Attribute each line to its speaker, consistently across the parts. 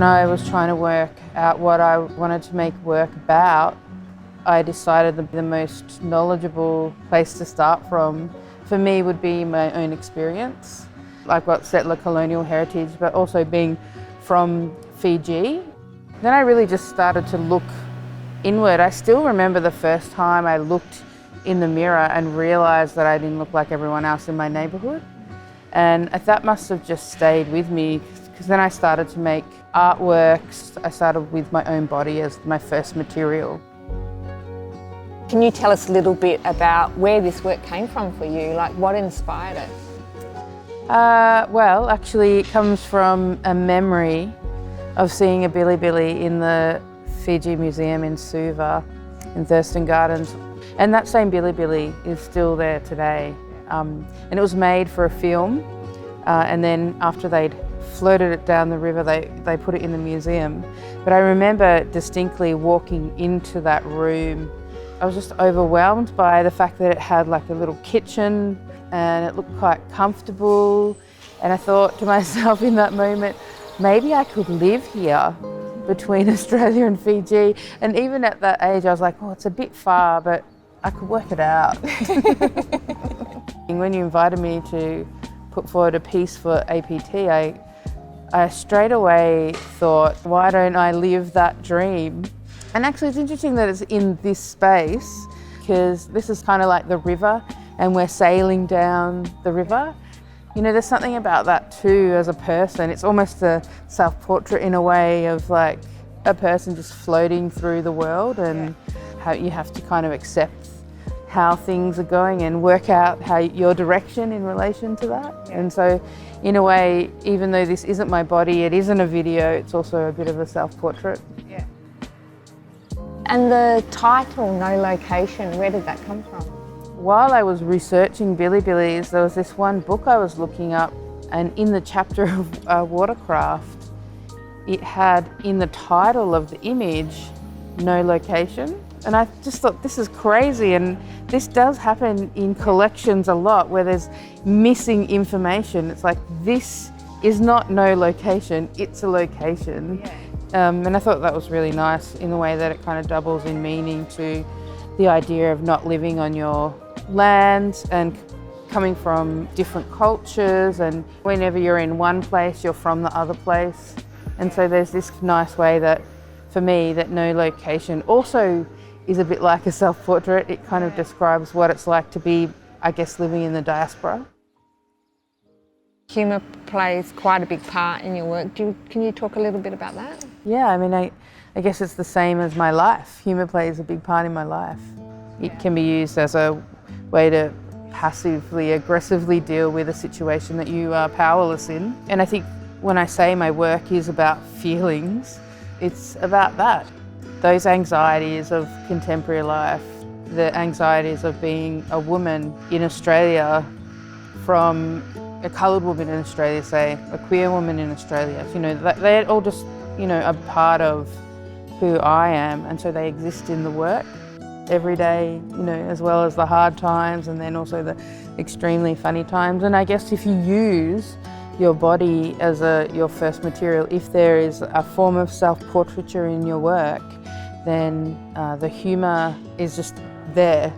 Speaker 1: when I was trying to work out what I wanted to make work about, I decided the most knowledgeable place to start from for me would be my own experience. I've got settler colonial heritage, but also being from Fiji. Then I really just started to look inward. I still remember the first time I looked in the mirror and realised that I didn't look like everyone else in my neighbourhood. And that must have just stayed with me, because then I started to make artworks. I started with my own body as my first material.
Speaker 2: Can you tell us a little bit about where this work came from for you? Like, what inspired it?
Speaker 1: Well, actually it comes from a memory of seeing a bilibili in the Fiji Museum in Suva, in Thurston Gardens. And that same bilibili is still there today. And it was made for a film, and then after they'd floated it down the river, they put it in the museum. But I remember distinctly walking into that room. I was just overwhelmed by the fact that it had like a little kitchen and it looked quite comfortable. And I thought to myself in that moment, maybe I could live here between Australia and Fiji. And even at that age, I was like, oh, it's a bit far, but I could work it out. When you invited me to put forward a piece for APT, I straight away thought, why don't I live that dream? And actually it's interesting that it's in this space, because this is kind of like the river and we're sailing down the river. You know, there's something about that too as a person. It's almost a self-portrait in a way of like a person just floating through the world, and how you have to kind of accept how things are going and work out how your direction in relation to that. And so in a way, even though this isn't my body, it isn't a video, it's also a bit of a self-portrait.
Speaker 2: Yeah. And the title, No Location, where did that come from?
Speaker 1: While I was researching bilibilis, there was this one book I was looking up, and in the chapter of watercraft, it had in the title of the image, No Location. And I just thought, this is crazy, and this does happen in collections a lot where there's missing information. It's like, this is not no location, it's a location. Yeah. And I thought that was really nice in the way that it kind of doubles in meaning to the idea of not living on your land and coming from different cultures, and whenever you're in one place, you're from the other place. And so there's this nice way that, for me, that no location also is a bit like a self-portrait. It kind of describes what it's like to be, I guess, living in the diaspora.
Speaker 2: Humour plays quite a big part in your work. Can you talk a little bit about that?
Speaker 1: Yeah, I mean, I guess it's the same as my life. Humour plays a big part in my life. It can be used as a way to passively, aggressively deal with a situation that you are powerless in. And I think when I say my work is about feelings, it's about that. Those anxieties of contemporary life, the anxieties of being a woman in Australia, from a coloured woman in Australia, say, a queer woman in Australia, you know, they're all just, you know, a part of who I am, and so they exist in the work every day, you know, as well as the hard times and then also the extremely funny times. And I guess if you use your body as your first material, if there is a form of self-portraiture in your work, then the humour is just there.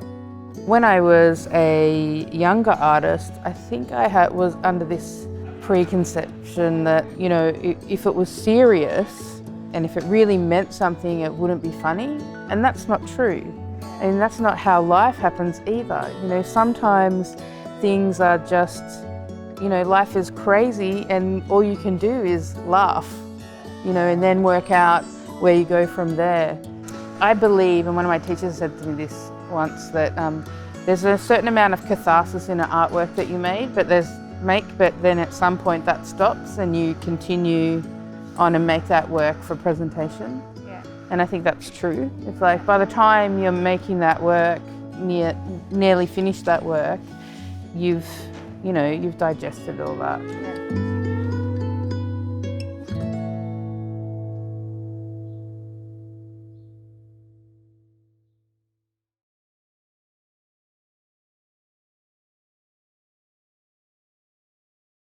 Speaker 1: When I was a younger artist, I think I was under this preconception that, you know, if it was serious and if it really meant something, it wouldn't be funny. And that's not true. And that's not how life happens either. You know, sometimes things are just, you know, life is crazy and all you can do is laugh, you know, and then work out where you go from there. I believe, and one of my teachers said to me this once, that there's a certain amount of catharsis in an artwork that you made, but then at some point that stops and you continue on and make that work for presentation. Yeah. And I think that's true. It's like by the time you're making that work, nearly finished that work, you've digested all that. Yeah.